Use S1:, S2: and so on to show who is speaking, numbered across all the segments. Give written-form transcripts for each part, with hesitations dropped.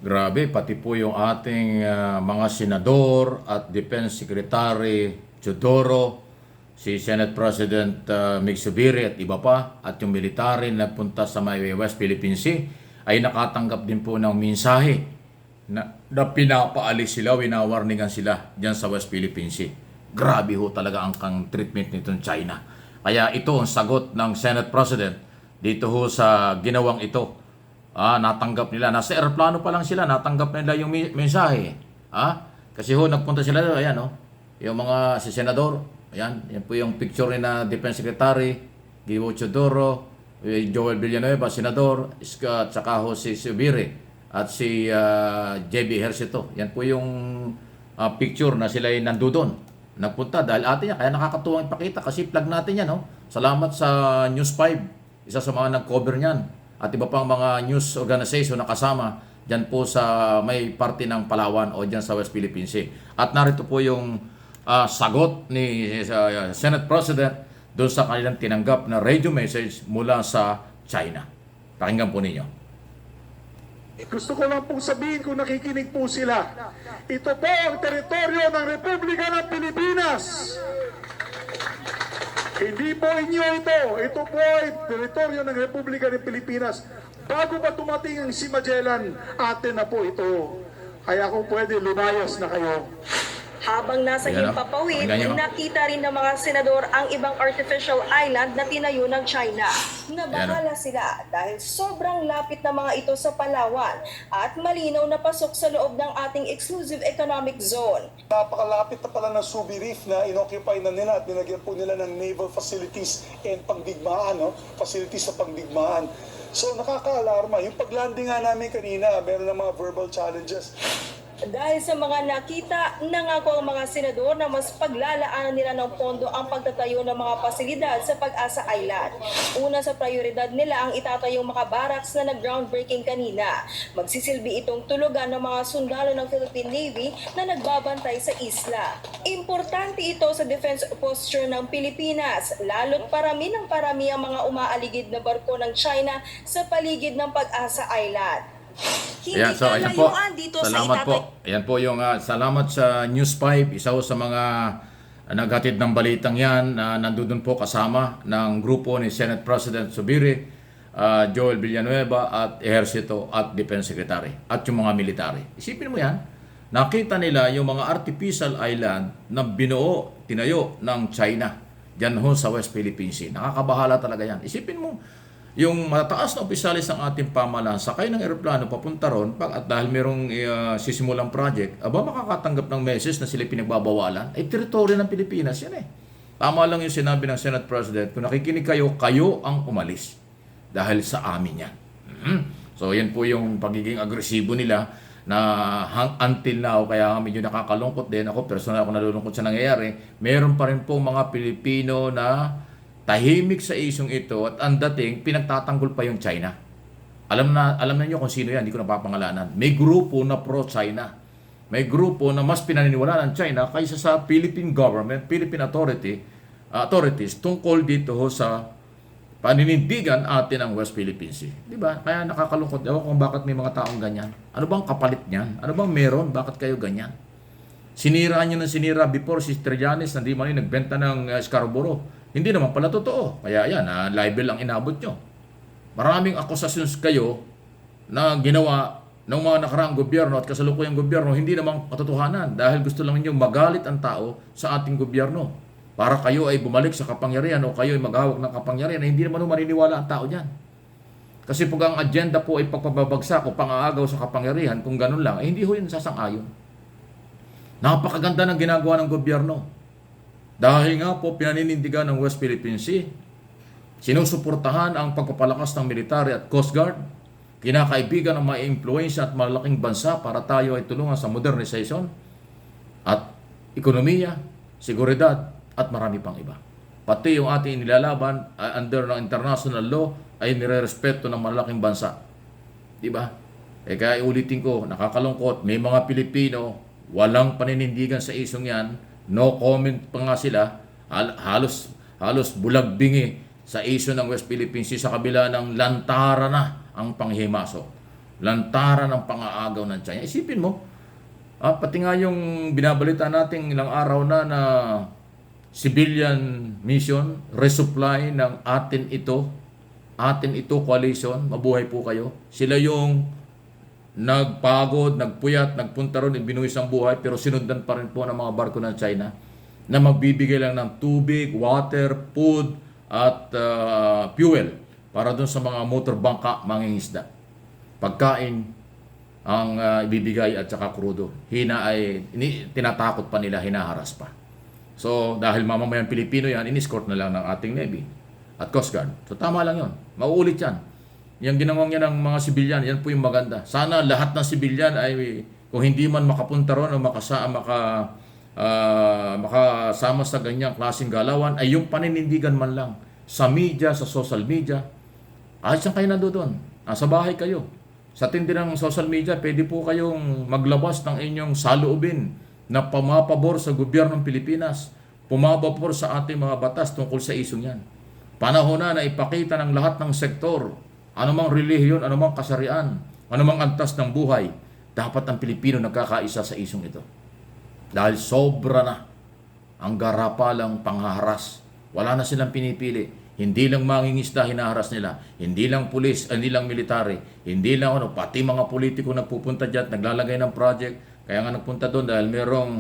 S1: Grabe, pati po yung ating mga senador at Defense Secretary Teodoro, si Senate President Mig Zubiri at iba pa, at yung military na nagpunta sa may West Philippine Sea ay nakatanggap din po ng mensahe na pinapaalis sila, winawarningan sila dyan sa West Philippine Sea. Grabe ho talaga ang treatment nitong China. Kaya ito ang sagot ng Senate President dito ho sa ginawang ito. Natanggap nila. Nasa aeroplano pa lang sila, natanggap nila yung mensahe. Kasi ho, nagpunta sila doon, ayan yung mga si Senador, ayan po yung picture ni na Defense Secretary, Guivo Teodoro, Joel Villanueva, Senador, at saka ho si Zubiri, at si JB Ejercito. Yan po yung picture na sila ay nandoon. Nagpunta dahil atin yan, kaya nakakatuwang ipakita kasi plug natin yan. Salamat sa News 5, isa sa mga nag-cover niyan. At iba pang mga news organization na kasama dyan po sa may parte ng Palawan o dyan sa West Philippine Sea. At narito po yung sagot ni Senate President doon sa kanilang tinanggap na radio message mula sa China. Pakinggan po ninyo.
S2: Gusto ko lang pong sabihin kung nakikinig po sila. Ito po ang teritoryo ng Republika ng Pilipinas. Hindi po inyo ito. Ito po ay teritoryo ng Republika ng Pilipinas. Bago pa dumating ang si Magellan, atin na po ito. Kaya kung pwede, lumayas na kayo.
S3: Habang nasa himpapawid, nakita rin ng mga senador ang ibang artificial island na tinayo ng China. Nabahala sila dahil sobrang lapit na mga ito sa Palawan at malinaw na pasok sa loob ng ating exclusive economic zone.
S2: Napakalapit na pala ng Subi Reef na inoccupy na nila at nilagyan po nila ng naval facilities and pangdigmaan, facilities sa pangdigmaan. So nakaka-alarma. Yung paglanding nga namin kanina, meron ng mga verbal challenges.
S3: Dahil sa mga nakita, nangako ang mga senador na mas paglalaanan nila ng pondo ang pagtatayo ng mga pasilidad sa Pag-asa Island. Una sa prioridad nila ang itatayong mga barracks na nag-groundbreaking kanina. Magsisilbi itong tulugan ng mga sundalo ng Philippine Navy na nagbabantay sa isla. Importante ito sa defense posture ng Pilipinas, lalo't parami ng parami ang mga umaaligid na barko ng China sa paligid ng Pag-asa Island.
S1: Ayan, so ayan po. Salamat po. Ayan po yung salamat sa News 5, isa sa mga naghatid ng balitang yan na nandoon po kasama ng grupo ni Senate President Zubiri, Joel Villanueva at Ejercito at Defense Secretary at yung mga military. Isipin mo yan, nakita nila yung mga artificial island na binuo, tinayo ng China dyan ho sa West Philippine Sea. Nakakabahala talaga yan. Isipin mo, yung mataas na opisyalis ng ating pamahalaan sakay ng eroplano papunta ron at dahil merong sisimulang project, makakatanggap ng message na sila pinagbabawalan, ay teritoryo ng Pilipinas yan eh. Tama lang yung sinabi ng Senate President, kung nakikinig kayo, kayo ang umalis dahil sa amin yan. So yan po yung pagiging agresibo nila na until now, kaya medyo nakakalungkot din. Ako personal ako nalulungkot sa nangyayari. Meron pa rin po mga Pilipino na tahimik sa isyong ito at ang dating pinagtatanggol pa yung China. Alam na niyo kung sino yan, hindi ko napapangalanan. May grupo na pro-China. May grupo na mas pinaniniwalaan ng China kaysa sa Philippine government, Philippine authorities tungkol dito ho sa paninindigan atin ng West Philippine Sea. Di ba? Kaya nakakalungkot daw kung bakit may mga taong ganyan. Ano bang kapalit niyan? Ano bang meron? Bakit kayo ganyan? Sinira niyo ng sinira before si Trillanes na di man nagbenta ng Scarborough. Hindi naman pala totoo. Kaya yan, libel ang inabot nyo. Maraming akusasyon kayo na ginawa ng mga nakaraang gobyerno at kasalukuyang gobyerno, hindi naman katotohanan dahil gusto lang ninyo magalit ang tao sa ating gobyerno. Para kayo ay bumalik sa kapangyarihan o kayo ay maghawak ng kapangyarihan na hindi naman maniniwala ang tao dyan. Kasi pag ang agenda po ay pagpapabagsak o pang-aagaw sa kapangyarihan, kung ganun lang, hindi ho yun sasang-ayon. Napakaganda ng ginagawa ng gobyerno. Dahil nga po pinaninindigan ng West Philippine Sea, sinusuportahan ang pagpapalakas ng military at Coast Guard, kinakaibigan ng mga impluensya at malaking bansa para tayo ay tulungan sa modernization at ekonomiya, seguridad at marami pang iba. Pati yung ating nilalaban under ng international law ay nire-respeto ng malaking bansa. Diba? Kaya ulitin ko, nakakalungkot, may mga Pilipino walang paninindigan sa isyong yan. No comment pa nga sila, halos bulagbingi sa issue ng West Philippine Sea sa kabila ng lantara na ang panghimasok. lantaran ng pang-aagaw ng China. Isipin mo, pati nga yung binabalita natin ilang araw na civilian mission, resupply ng atin ito coalition, mabuhay po kayo. Sila yung nagpagod, nagpuyat, nagpunta ron, binuhis ang buhay, pero sinundan pa rin po ng mga barko ng China na magbibigay lang ng tubig, water, food, at fuel para dun sa mga motor bangka, mangingisda. Pagkain ang ibibigay at saka krudo. Tinatakot pa nila, hinaharas pa. So, dahil mamamayan Pilipino yan, in-escort na lang ng ating Navy at Coast Guard. So, tama lang yun. Mauulit yan. Yung ginawang yan ng mga sibilyan, yan po yung maganda. Sana lahat ng sibilyan ay, kung hindi man makapunta ron o makasama sa ganyang klaseng galawan, ay yung paninindigan man lang sa media, sa social media. Kahit saan kayo nandoon, sa bahay kayo. Sa tindi ng social media, pwede po kayong maglabas ng inyong saloobin na pumapabor sa gobyerno ng Pilipinas, pumapabor sa ating mga batas tungkol sa isong yan. Panahon na ipakita ng lahat ng sektor, anumang relihiyon, anumang kasarian, anumang antas ng buhay, dapat ang Pilipino nagkakaisa sa isong ito. Dahil sobra na ang garapalang panghaharas. Wala na silang pinipili. Hindi lang mangingisda hinaharas nila. Hindi lang pulis, hindi lang military. Hindi lang pati mga politiko nagpupunta dyan, naglalagay ng project. Kaya nga nagpunta doon dahil merong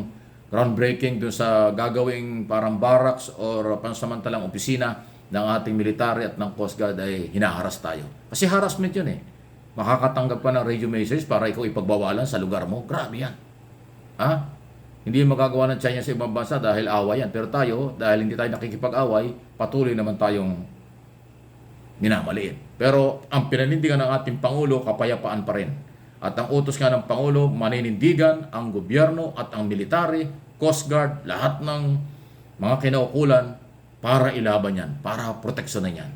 S1: groundbreaking doon sa gagawing parang barracks or pansamantalang opisina ng ating military at ng Coast Guard ay hinaharas tayo. Kasi harassment yun eh. Makakatanggap ka ng radio message para ikaw ipagbawalan sa lugar mo. Grabe yan. Hindi magagawa ng China sa ibang bansa dahil away yan. Pero tayo, dahil hindi tayo nakikipag-away, patuloy naman tayong minamaliit. Pero ang pinanindigan ng ating Pangulo, kapayapaan pa rin. At ang utos nga ng Pangulo, maninindigan ang gobyerno at ang military, Coast Guard, lahat ng mga kinaukulan para ilaban yan, para proteksyonan yan.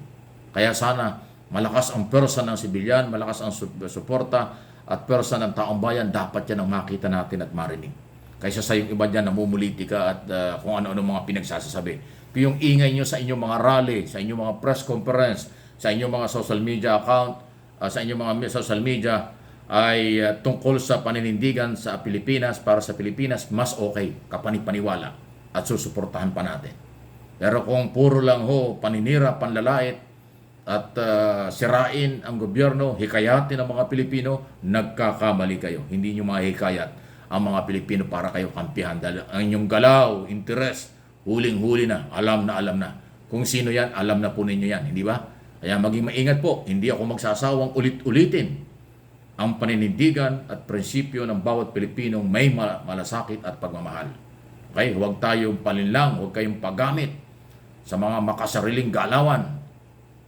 S1: Kaya sana malakas ang pwersa ng sibilyan, malakas ang suporta at pwersa ng taong bayan, dapat yan ang makita natin at marinig. Kaysa sa yung iba dyan namumulitika at kung ano-ano mga pinagsasasabi. Yung ingay nyo sa inyong mga rally, sa inyong mga press conference, sa inyong mga social media account, sa inyong mga social media, ay tungkol sa paninindigan sa Pilipinas, para sa Pilipinas, mas okay, kapanipaniwala at susuportahan pa natin. Pero kung puro lang paninira, panlalait at sirain ang gobyerno, hikayatin ang mga Pilipino, nagkakamali kayo. Hindi nyo mahikayat ang mga Pilipino para kayo kampihan. Dahil ang inyong galaw, interes, huling-huli na, alam na. Kung sino yan, alam na po ninyo yan, hindi ba? Kaya maging maingat po, hindi ako magsasawang ulit-ulitin ang paninindigan at prinsipyo ng bawat Pilipinong may malasakit at pagmamahal. Okay? Huwag tayong palinlang, huwag kayong paggamit sa mga makasariling galawan.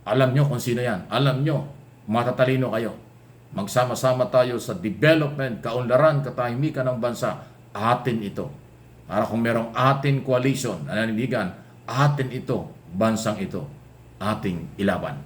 S1: Alam nyo kung sino yan. Alam nyo, matatalino kayo. Magsama-sama tayo sa development, kaunlaran, katahimikan ng bansa. Atin ito. Para kung merong atin coalition, nanindigan, atin ito, bansang ito, ating ilaban.